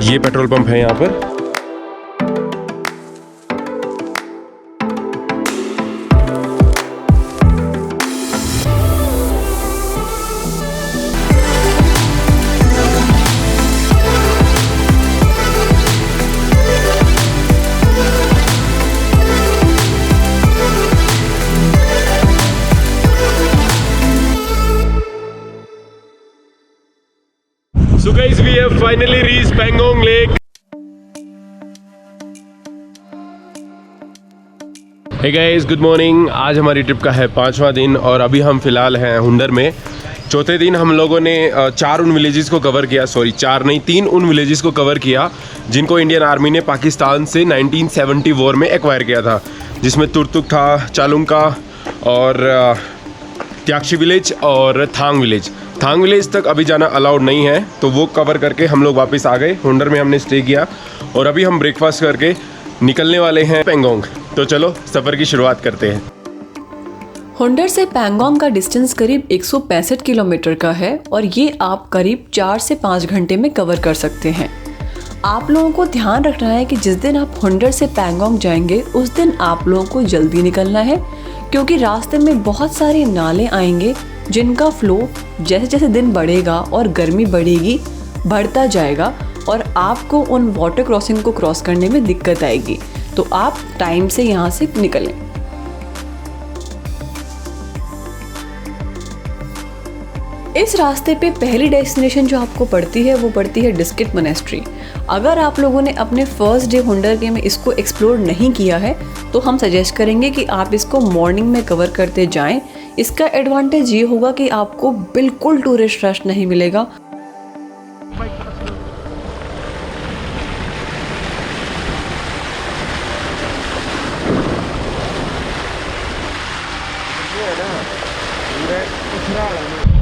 ये petrol pump है यहाँ पर। So guys, we have finally reached Pangong Lake. Hey guys, good morning. आज हमारी ट्रिप का है 5वां दिन और अभी हम फिलहाल हैं हुंडर में। चौथे दिन हम लोगों ने 4 उन विलेजेस को कवर किया, 4 नहीं 3 उन विलेजेस को कवर किया जिनको इंडियन आर्मी ने पाकिस्तान से 1970 वॉर में एक्वायर किया था, जिसमें तुर्तुक था, चालुंका और त्याक्षी विलेज और थांग विलेज। थांग विलेज तक अभी जाना अलाउड नहीं है, तो वो कवर करके हम लोग वापस आ गए। हुंडर में हमने स्टे किया और अभी हम ब्रेकफास्ट करके निकलने वाले हैं पेंगोंग। तो चलो सफ़र की शुरुआत करते हैं। हुंडर से पेंगोंग का डिस्टेंस करीब 165 किलोमीटर का है और ये आप करीब 4 से 5 घंटे में कवर कर सकते हैं। आप लोगों को ध्यान रखना है कि जिस दिन आप हुंडर से पेंगोंग जाएंगे उस दिन आप लोगों को जल्दी निकलना है, क्योंकि रास्ते में बहुत सारे नाले आएंगे जिनका फ्लो जैसे जैसे दिन बढ़ेगा और गर्मी बढ़ेगी बढ़ता जाएगा और आपको उन वाटर क्रॉसिंग को क्रॉस करने में दिक्कत आएगी। तो आप टाइम से यहाँ से निकलें। इस रास्ते पे पहली डेस्टिनेशन जो आपको पड़ती है वो पड़ती है डिस्किट मोनेस्ट्री। अगर आप लोगों ने अपने फर्स्ट डे हुंडर के में इसको एक्सप्लोर नहीं किया है तो हम सजेस्ट करेंगे कि आप इसको मॉर्निंग में कवर करते जाएं। इसका एडवांटेज ये होगा कि आपको बिल्कुल टूरिस्ट रश नहीं मिलेगा।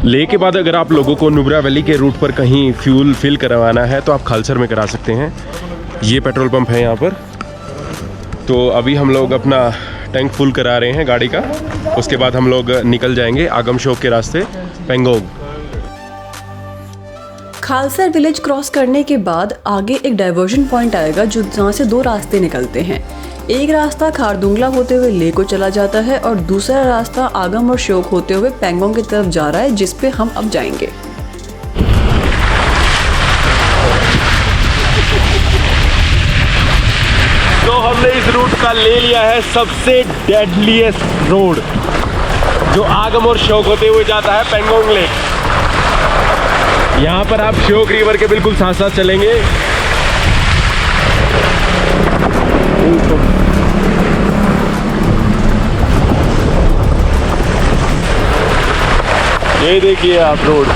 लेह के बाद अगर आप लोगों को नुब्रा वैली के रूट पर कहीं फ्यूल फिल करवाना है तो आप खालसर में करा सकते हैं। ये पेट्रोल पंप है यहाँ पर। तो अभी हम लोग अपना टैंक फुल करा रहे हैं गाड़ी का, उसके बाद हम लोग निकल जाएंगे आगम शोक के रास्ते पेंगोंग। खालसर विलेज क्रॉस करने के बाद आगे एक डाइवर्जन पॉइंट आएगा जहाँ से 2 रास्ते निकलते हैं। एक रास्ता खारदुंगला होते हुए लेह को चला जाता है और दूसरा रास्ता आगम और शोक होते हुए पेंगोंग की तरफ जा रहा है, जिस पे हम अब जाएंगे। तो हमने इस रूट का ले लिया है सबसे डेडलीस्ट रोड, जो आगम और शोक होते हुए जाता है पेंगोंग लेक। यहाँ पर आप शोक रिवर के बिल्कुल साथ साथ चलेंगे। ये देखिए आप रोड।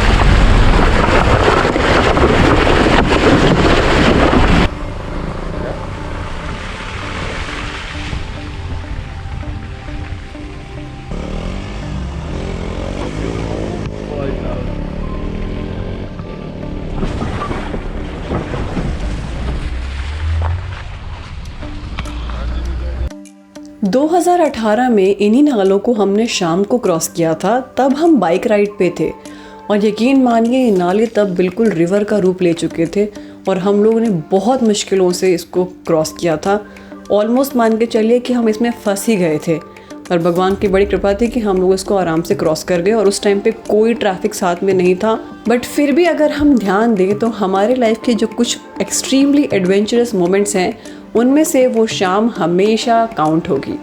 दो 2018 में इन्हीं नालों को हमने शाम को क्रॉस किया था। तब हम बाइक राइड पे थे और यकीन मानिए ये नाले तब बिल्कुल रिवर का रूप ले चुके थे और हम लोगों ने बहुत मुश्किलों से इसको क्रॉस किया था। ऑलमोस्ट मान के चलिए कि हम इसमें फंस ही गए थे, पर भगवान की बड़ी कृपा थी कि हम लोग इसको आराम से क्रॉस कर गए और उस टाइम पे कोई ट्रैफिक साथ में नहीं था। बट फिर भी अगर हम ध्यान दें तो हमारे लाइफ के जो कुछ एक्सट्रीमली एडवेंचरस मोमेंट्स हैं उनमें से वो शाम हमेशा काउंट होगी।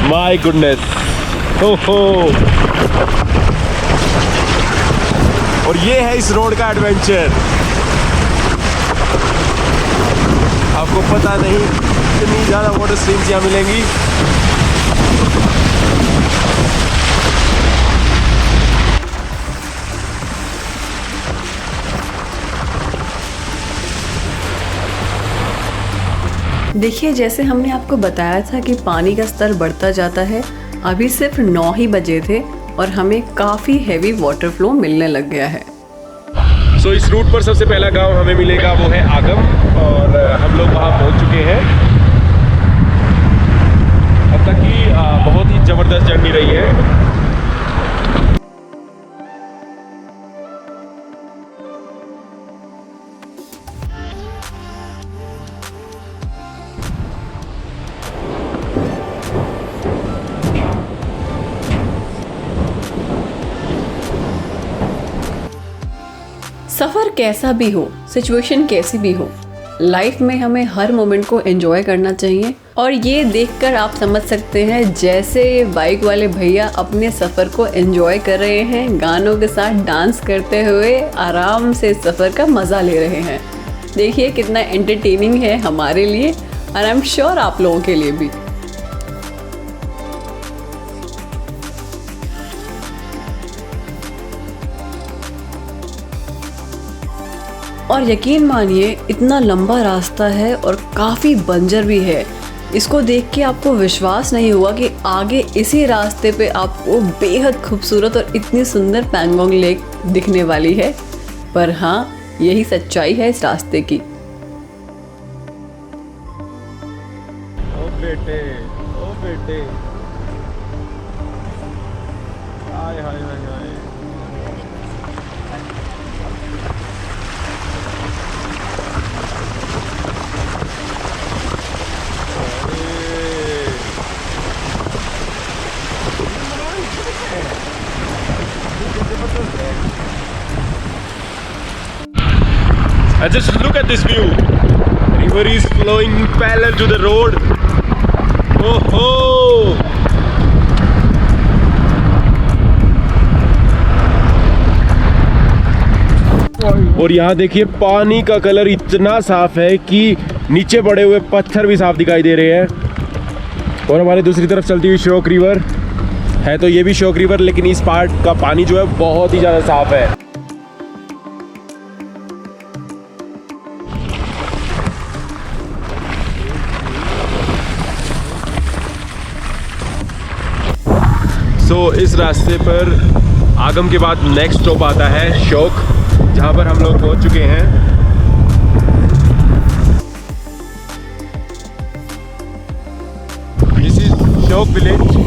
माय गुडनेस, हो। और ये है इस रोड का एडवेंचर। आपको पता नहीं कितनी ज़्यादा वाटर स्ट्रीम्स यहाँ मिलेंगी। देखिए, जैसे हमने आपको बताया था कि पानी का स्तर बढ़ता जाता है, अभी सिर्फ 9 ही बजे थे और हमें काफ़ी हैवी वाटर फ्लो मिलने लग गया है। सो इस रूट पर सबसे पहला गांव हमें मिलेगा वो है आगम, और हम लोग वहां पहुंच चुके हैं। अब तक की बहुत ही ज़बरदस्त जर्नी रही है। सफ़र कैसा भी हो, सिचुएशन कैसी भी हो, लाइफ में हमें हर मोमेंट को एंजॉय करना चाहिए। और ये देखकर आप समझ सकते हैं जैसे ये बाइक वाले भैया अपने सफ़र को एंजॉय कर रहे हैं, गानों के साथ डांस करते हुए आराम से सफ़र का मज़ा ले रहे हैं। देखिए कितना एंटरटेनिंग है हमारे लिए, और आई एम श्योर आप लोगों के लिए भी। और यकीन मानिए इतना लंबा रास्ता है और काफ़ी बंजर भी है। इसको देख के आपको विश्वास नहीं हुआ कि आगे इसी रास्ते पे आपको बेहद खूबसूरत और इतनी सुंदर पैंगोंग लेक दिखने वाली है। पर हाँ, यही सच्चाई है इस रास्ते की। ओ बेटे, ओ बेटे, हाय हाय हाय हाय। And just look at this view. River is flowing parallel to the road. Oh ho! और यहाँ देखिए पानी का कलर इतना साफ है कि नीचे पड़े हुए पत्थर भी साफ दिखाई दे रहे हैं। और हमारे दूसरी तरफ चलती हुई श्योक रिवर है, तो ये भी श्योक रिवर, लेकिन इस पार्ट का पानी जो है बहुत ही ज़्यादा साफ है। सो इस रास्ते पर आगम के बाद नेक्स्ट स्टॉप आता है श्योक, जहाँ पर हम लोग पहुँच चुके हैं। This is Shyok village.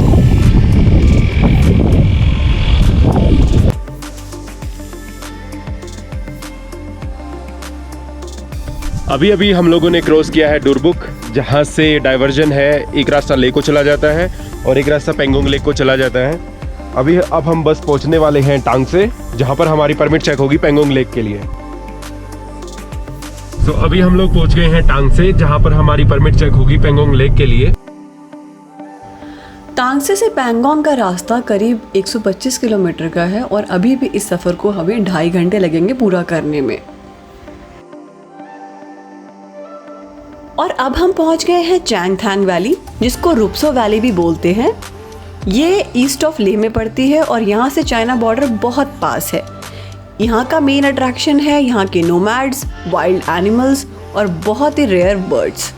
अभी अभी हम लोगों ने क्रॉस किया है डुरबुक, जहाँ से डाइवर्जन है, एक रास्ता लेक को चला जाता है और एक रास्ता पेंगोंग लेक को चला जाता है। अब हम बस पहुँचने वाले हैं टांग से, जहाँ पर हमारी परमिट चेक होगी पेंगोंग लेक के लिए। तो अभी हम लोग पहुँच गए हैं टांग से, जहाँ पर हमारी परमिट चेक होगी पेंगोंग लेक के लिए। तांगसे से पैंगोंग का रास्ता करीब 125 किलोमीटर का है और अभी भी इस सफ़र को हमें 2.5 घंटे लगेंगे पूरा करने में। और अब हम पहुंच गए हैं चैंगथांग वैली, जिसको रुप्सो वैली भी बोलते हैं। ये ईस्ट ऑफ लेह में पड़ती है और यहाँ से चाइना बॉर्डर बहुत पास है। यहाँ का मेन अट्रैक्शन है यहाँ के नोमैड्स, वाइल्ड एनिमल्स और बहुत ही रेयर बर्ड्स।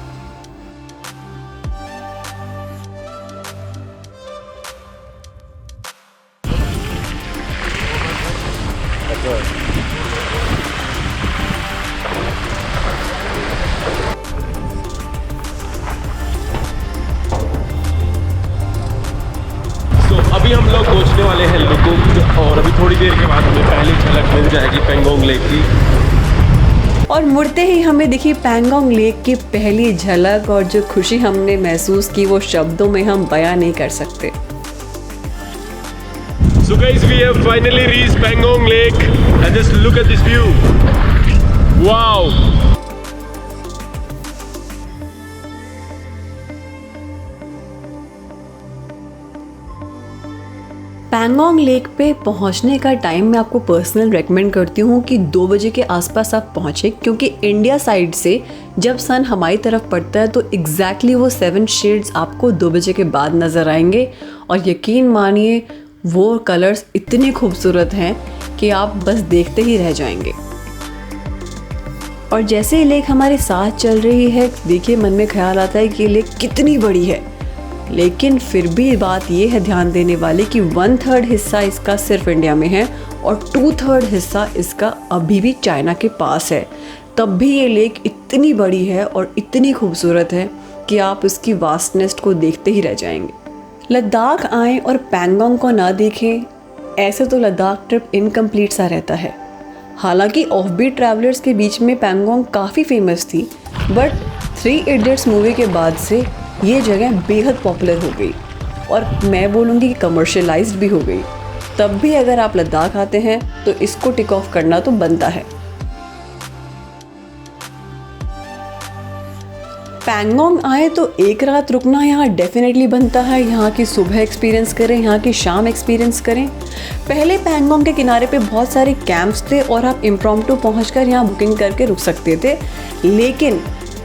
अभी हम लोग पहुंचने वाले हैं लुकुंग, और अभी थोड़ी देर के बाद हमें पहली झलक मिल जाएगी पेंगोंग लेक की। और मुड़ते ही हमें दिखी पैंगोंग लेक की पहली झलक, और जो खुशी हमने महसूस की वो शब्दों में हम बयां नहीं कर सकते। So guys, we have finally reached Pangong Lake and just look at this view. Wow! Pangong lake पे पहुंचने का टाइम मैं आपको पर्सनल रेकमेंड करती हूँ कि 2 बजे के आसपास आप पहुँचें, क्योंकि इंडिया साइड से जब सन हमारी तरफ पड़ता है तो एग्जैक्टली वो 7 शेड्स आपको 2 बजे के बाद नज़र आएंगे। और यकीन मानिए वो कलर्स इतने खूबसूरत हैं कि आप बस देखते ही रह जाएंगे। और जैसे ये लेक हमारे साथ चल रही है, देखिए मन में ख्याल आता है कि ये लेक कितनी बड़ी है। लेकिन फिर भी बात ये है ध्यान देने वाली कि 1/3 हिस्सा इसका सिर्फ इंडिया में है और 2/3 हिस्सा इसका अभी भी चाइना के पास है। तब भी ये लेक इतनी बड़ी है और इतनी खूबसूरत है कि आप इसकी वास्टनेस को देखते ही रह जाएंगे। लद्दाख आएँ और पैंगोंग को ना देखें, ऐसे तो लद्दाख ट्रिप इनकम्प्लीट सा रहता है। हालांकि ऑफबीट ट्रैवलर्स के बीच में पैंगोंग काफ़ी फेमस थी, बट 3 इडियट्स मूवी के बाद से ये जगह बेहद पॉपुलर हो गई और मैं बोलूँगी कि कमर्शियलाइज्ड भी हो गई। तब भी अगर आप लद्दाख आते हैं तो इसको टिक ऑफ करना तो बनता है। पैंगोंग आए तो एक रात रुकना यहाँ डेफिनेटली बनता है। यहाँ की सुबह एक्सपीरियंस करें, यहाँ की शाम एक्सपीरियंस करें। पहले पैंगोंग के किनारे पे बहुत सारे कैंप्स थे और आप इम्प्रॉम्प्टू पहुँचकर यहाँ बुकिंग करके रुक सकते थे, लेकिन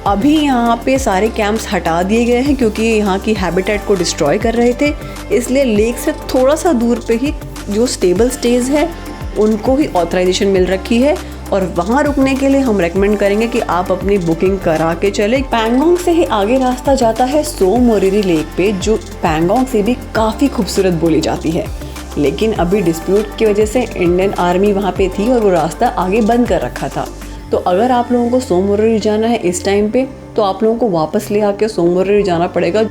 अभी यहाँ पे सारे कैंप्स हटा दिए गए हैं क्योंकि यहाँ की हैबिटेट को डिस्ट्रॉय कर रहे थे। इसलिए लेक से थोड़ा सा दूर पे ही जो स्टेबल स्टेज है उनको ही ऑथराइजेशन मिल रखी है और वहाँ रुकने के लिए हम रेकमेंड करेंगे कि आप अपनी बुकिंग करा के चले। पैंगोंग से ही आगे रास्ता जाता है सो मोरिरी लेक पे, जो पैंगोंग से भी काफ़ी खूबसूरत बोली जाती है, लेकिन अभी डिस्प्यूट की वजह से इंडियन आर्मी वहाँ पे थी और वो रास्ता आगे बंद कर रखा था। तो अगर आप लोगों को सो मोरिरी जाना है इस टाइम पे तो आप लोगों को वापस ले आके सो मोरिरी जाना पड़ेगा।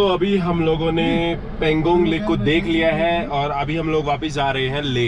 अभी हम लोगों ने पेंगोंग लेक को देख लिया है और अभी हम लोग वापस जा रहे हैं लेक।